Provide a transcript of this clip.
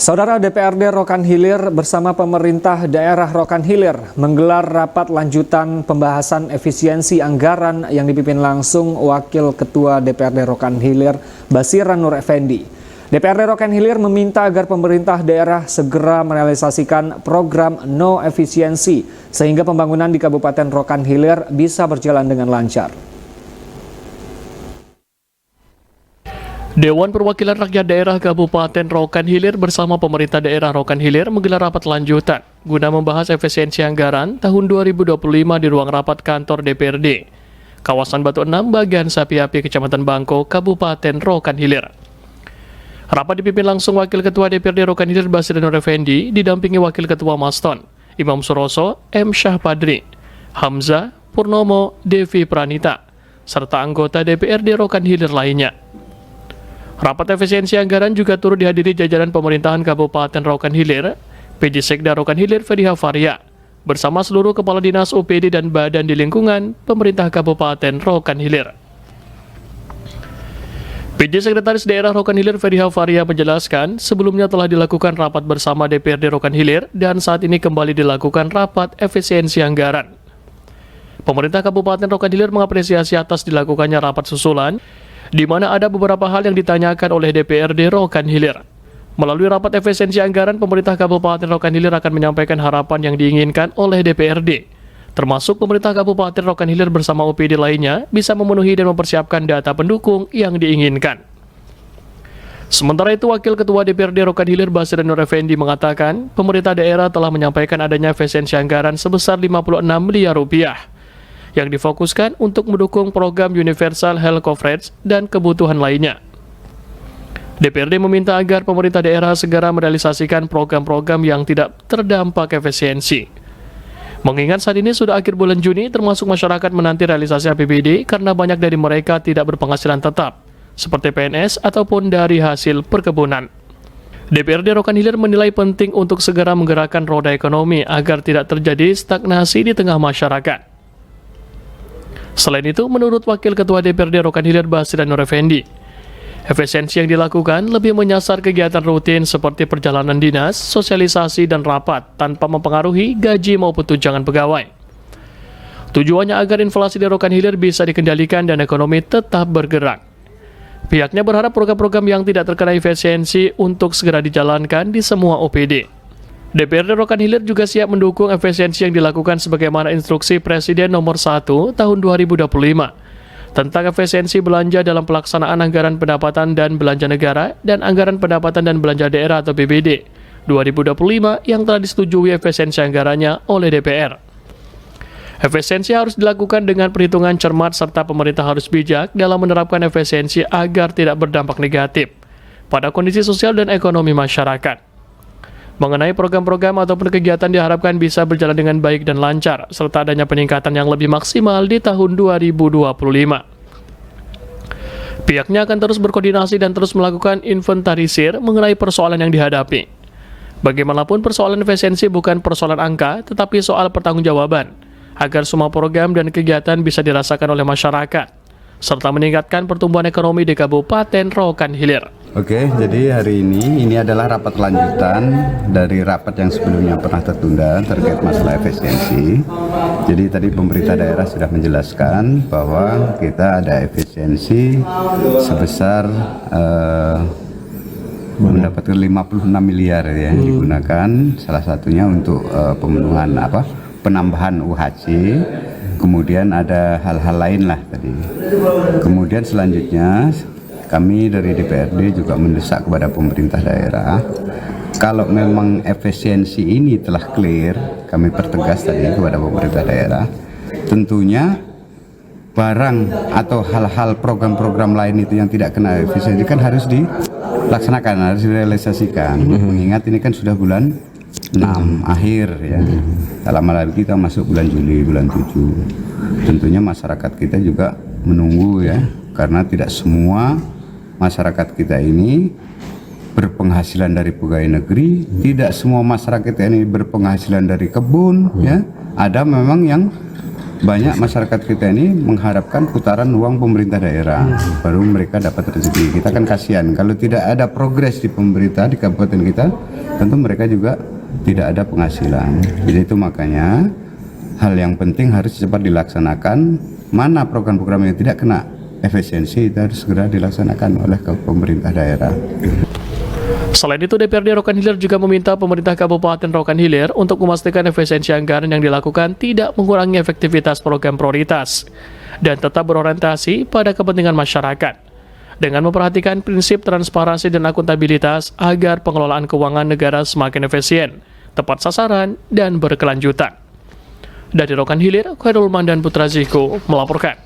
Saudara DPRD Rokan Hilir bersama pemerintah daerah Rokan Hilir menggelar rapat lanjutan pembahasan efisiensi anggaran yang dipimpin langsung Wakil Ketua DPRD Rokan Hilir Basiran Nur Effendi. DPRD Rokan Hilir meminta agar pemerintah daerah segera merealisasikan program No Efisiensi sehingga pembangunan di Kabupaten Rokan Hilir bisa berjalan dengan lancar. Dewan Perwakilan Rakyat Daerah Kabupaten Rokan Hilir bersama pemerintah daerah Rokan Hilir menggelar rapat lanjutan guna membahas efisiensi anggaran tahun 2025 di ruang rapat kantor DPRD, kawasan Batu Enam, bagian Sapi-Api, Kecamatan Bangko, Kabupaten Rokan Hilir. Rapat dipimpin langsung Wakil Ketua DPRD Rokan Hilir Basiran Nur Effendi, didampingi Wakil Ketua Maston, Imam Suroso, M. Syahpadri, Hamzah, Purnomo, Devi Pranita, serta anggota DPRD Rokan Hilir lainnya. Rapat efisiensi anggaran juga turut dihadiri jajaran pemerintahan Kabupaten Rokan Hilir, PJ Sekda Rokan Hilir Feriha Faria, bersama seluruh kepala dinas OPD dan badan di lingkungan pemerintah Kabupaten Rokan Hilir. PJ Sekretaris Daerah Rokan Hilir Feriha Faria menjelaskan, sebelumnya telah dilakukan rapat bersama DPRD Rokan Hilir dan saat ini kembali dilakukan rapat efisiensi anggaran. Pemerintah Kabupaten Rokan Hilir mengapresiasi atas dilakukannya rapat susulan, di mana ada beberapa hal yang ditanyakan oleh DPRD Rokan Hilir. Melalui rapat efisiensi anggaran, pemerintah Kabupaten Rokan Hilir akan menyampaikan harapan yang diinginkan oleh DPRD, termasuk pemerintah Kabupaten Rokan Hilir bersama OPD lainnya bisa memenuhi dan mempersiapkan data pendukung yang diinginkan. Sementara itu, Wakil Ketua DPRD Rokan Hilir Basiran Nur Effendi mengatakan, pemerintah daerah telah menyampaikan adanya efisiensi anggaran sebesar 56 miliar rupiah yang difokuskan untuk mendukung program Universal Health Coverage dan kebutuhan lainnya. DPRD meminta agar pemerintah daerah segera merealisasikan program-program yang tidak terdampak efisiensi. Mengingat saat ini sudah akhir bulan Juni, termasuk masyarakat menanti realisasi APBD karena banyak dari mereka tidak berpenghasilan tetap, seperti PNS ataupun dari hasil perkebunan. DPRD Rokan Hilir menilai penting untuk segera menggerakkan roda ekonomi agar tidak terjadi stagnasi di tengah masyarakat. Selain itu, menurut Wakil Ketua DPRD Rokan Hilir Basiran Nur Effendi, efisiensi yang dilakukan lebih menyasar kegiatan rutin seperti perjalanan dinas, sosialisasi, dan rapat tanpa mempengaruhi gaji maupun tunjangan pegawai. Tujuannya agar inflasi di Rokan Hilir bisa dikendalikan dan ekonomi tetap bergerak. Pihaknya berharap program-program yang tidak terkena efisiensi untuk segera dijalankan di semua OPD. DPRD Rokan Hilir juga siap mendukung efisiensi yang dilakukan sebagaimana instruksi Presiden nomor 1 tahun 2025 tentang efisiensi belanja dalam pelaksanaan anggaran pendapatan dan belanja negara dan anggaran pendapatan dan belanja daerah atau BBD 2025 yang telah disetujui efisiensi anggarannya oleh DPR. Efisiensi harus dilakukan dengan perhitungan cermat serta pemerintah harus bijak dalam menerapkan efisiensi agar tidak berdampak negatif pada kondisi sosial dan ekonomi masyarakat. Mengenai program-program ataupun kegiatan diharapkan bisa berjalan dengan baik dan lancar, serta adanya peningkatan yang lebih maksimal di tahun 2025. Pihaknya akan terus berkoordinasi dan terus melakukan inventarisir mengenai persoalan yang dihadapi. Bagaimanapun persoalan efisiensi bukan persoalan angka, tetapi soal pertanggungjawaban, agar semua program dan kegiatan bisa dirasakan oleh masyarakat, serta meningkatkan pertumbuhan ekonomi di Kabupaten Rokan Hilir. Oke, jadi hari ini adalah rapat lanjutan dari rapat yang sebelumnya pernah tertunda terkait masalah efisiensi. Jadi tadi pemerintah daerah sudah menjelaskan bahwa kita ada efisiensi sebesar mendapatkan 56 miliar ya, yang digunakan salah satunya untuk pemenuhan penambahan UHC. Kemudian ada hal-hal lain lah tadi. Kemudian selanjutnya kami dari DPRD juga mendesak kepada pemerintah daerah, kalau memang efisiensi ini telah clear, kami pertegas tadi kepada pemerintah daerah, tentunya barang atau hal-hal program-program lain itu yang tidak kena efisiensi kan harus dilaksanakan, harus direalisasikan. Mengingat ini kan sudah bulan 6 akhir ya. Dalam hal kita masuk bulan Juli, bulan 7. Tentunya masyarakat kita juga menunggu ya, karena tidak semua masyarakat kita ini berpenghasilan dari pegawai negeri, tidak semua masyarakat ini berpenghasilan dari kebun ya. Ada memang yang banyak masyarakat kita ini mengharapkan putaran uang pemerintah daerah, baru mereka dapat rezeki. Kita kan kasihan kalau tidak ada progres di pemerintah di kabupaten kita, tentu mereka juga tidak ada penghasilan. Jadi itu makanya hal yang penting harus cepat dilaksanakan. Mana program-program yang tidak kena efisiensi itu harus segera dilaksanakan oleh pemerintah daerah. Selain itu, DPRD Rokan Hilir juga meminta pemerintah Kabupaten Rokan Hilir untuk memastikan efisiensi anggaran yang dilakukan tidak mengurangi efektivitas program prioritas dan tetap berorientasi pada kepentingan masyarakat dengan memperhatikan prinsip transparansi dan akuntabilitas agar pengelolaan keuangan negara semakin efisien, tepat sasaran, dan berkelanjutan. Dari Rokan Hilir, Khairul Mandan Putra Ziko melaporkan.